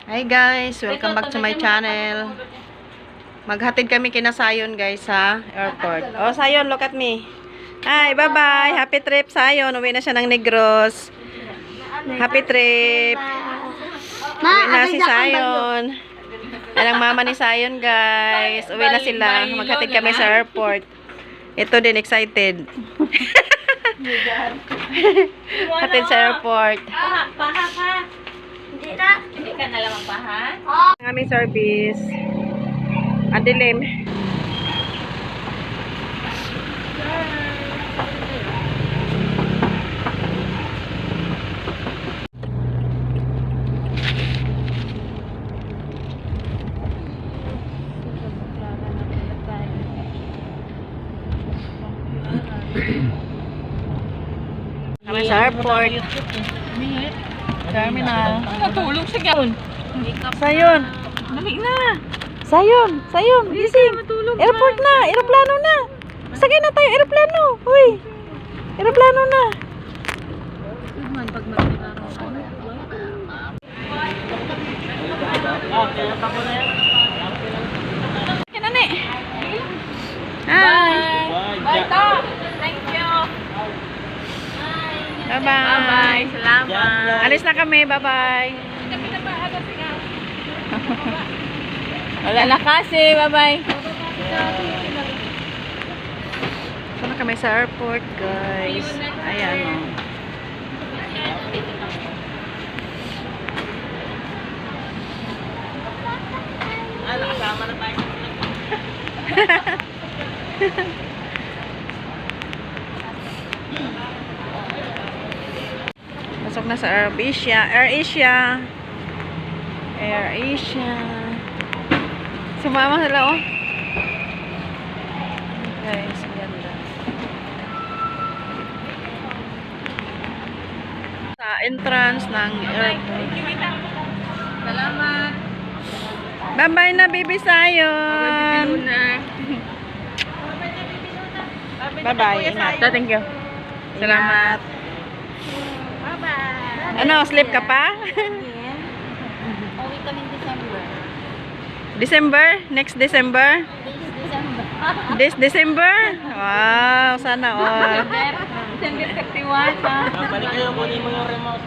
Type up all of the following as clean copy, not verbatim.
Hi guys, welcome back to my channel. Maghatid kami kina Sayon guys sa airport. Oh Sayon, look at me. Hi, bye-bye. Happy trip Sayon. Uwi na siya ng Negros. Happy trip. Uwi na si Sayon. Yan ang mama ni Sayon guys. Uwi na sila. Maghatid kami sa airport. Ito din, excited. Hatid sa airport. Paha. Hindi ka na lang magpaha? Ang aming service. Ang dilim. Kami sa airport. Terminal. Natulog siya gawin. Sayon. Dali na. Sayon. Gising. Airport na. Aeroplano na. Sakay na tayo. Aeroplano. Uy. Aeroplano na. Kaya na Hi. Bye. Thank you. Bye-bye. Salamat. Alis na kami. Bye-bye. Wala na kasi. Bye-bye. Ito na kami sa airport, guys. Ayan, o. Nakasama na tayo. Pasok na sa Air Asia. Sumama sila, oh. Guys, ganda. Sa entrance ng airport. Salamat. Bye-bye na, baby Sayon. Bye-bye. Ingat. Thank you. Salamat. Bye-bye. Ano, sleep ka pa? Uwi kami December. December? Next December? December. This December? Wow, sana all. December 31, ha? Balik kayo, kunin mo yung remote.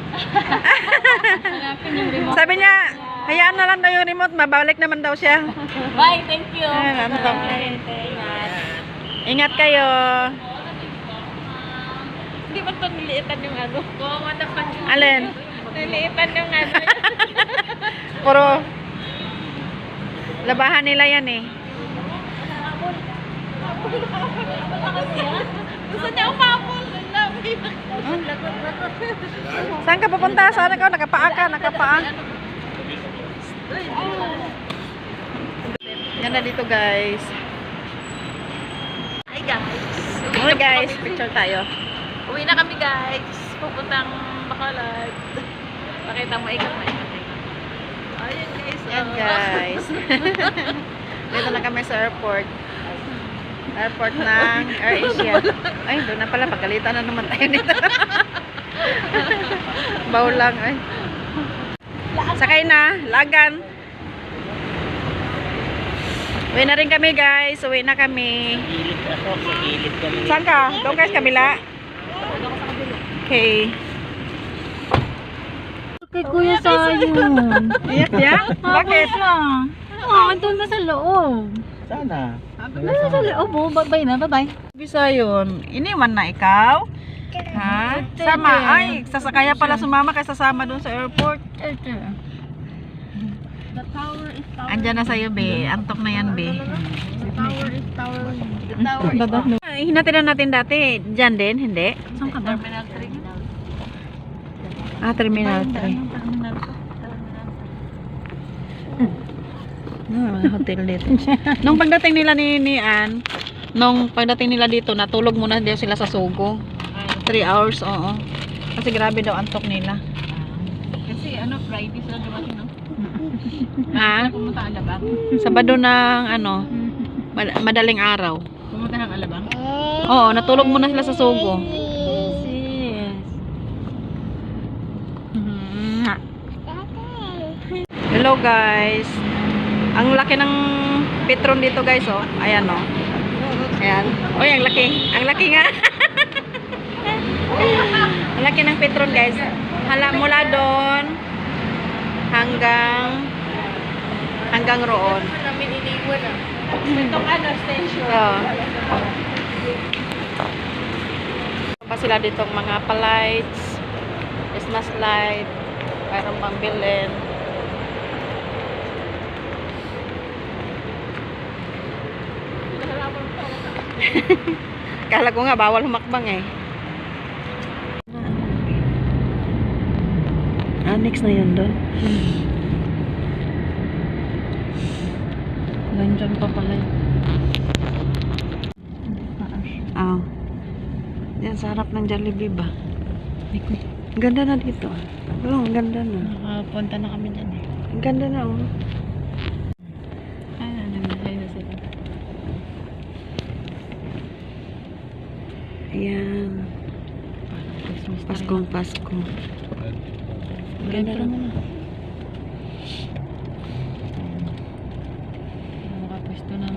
Hanapin yung remote. Sabi niya, hayaan na lang daw yung remote, mabalik naman daw siya. Bye, thank you. Ayan, antok. Ingat. Ingat kayo. Hindi ba ito niliitan yung ano? Oo, matapan yung... Alin? Niliitan yung ano. Puro labahan nila yan eh. Gusto niya umapol. Saan ka pupunta? Saan ka? Nakapaa ka? Nakapaa? Yan na dito guys. Hi guys. Hi guys, picture tayo. Uwi na kami guys. Pupuntang Bacolod. Pakita mo ikaw na ikaw. Ayun guys. Yan guys. Dito na kami sa airport. Airport ng Air Asia. Ay, doon na pala. Pagalitan na naman tayo nito. Bawlang. Ay. Sakay na. Lagan. Uwi na rin kami guys. Uwi na kami. Gilid ako, sa gilid kami. Saan ka? Doon kayo sa kabila? Okay. Kay Kuya Sayon. Iyak niya? Bakit? Andun na sa loob. Sana. Nasa sa loob oh. Bye-bye na. Bye-bye. Bisayon, iniwan na ikaw? Ha? Sama. Ay, sasakaya pala sumama kaysa sasama doon sa airport. The tower is tower. Andyan na sa'yo, be. Antok na yan, be. The tower is tower. The tower is tower. Hinatid na natin dati. Diyan din, hindi? Saan ka ba? Terminal 3. Ah, Terminal 3. Terminal 2. Mga hotel dito. Nung pagdating nila ni Ann, nung pagdating nila dito, natulog muna din sila sa Sogo. 3 hours, oo. Kasi grabe daw antok nila. Kasi ano, Friday sila dumating, no? Ha? Pumunta ang Alabang. Sabado ng ano, madaling araw. Pumunta ng Alabang. Oo, natulog muna sila sa Sogo. Hello guys. Ang laki ng Petron dito guys, oh. Ayan, oh. Ayan. Oy, ang laki. Ang laki nga. Ang laki ng Petron guys. Mula doon hanggang roon. namin iniwan ah. Itong ano, station. Yeah. Pa sila ditong mga palights, Christmas light, mayroong pang bilhin. Kala ko nga bawal humakbang eh. Next na yun doon. Ganyan pa pala yun. Yan sa harap ng Jollibee ba? Ganda na dito. Oo, ang ganda na. Nakapunta na kami dyan eh. Ang ganda na, oh. Nagmasay na sila. Ayan. Paskong Pasko. Ang ganda na. Nakapwesto na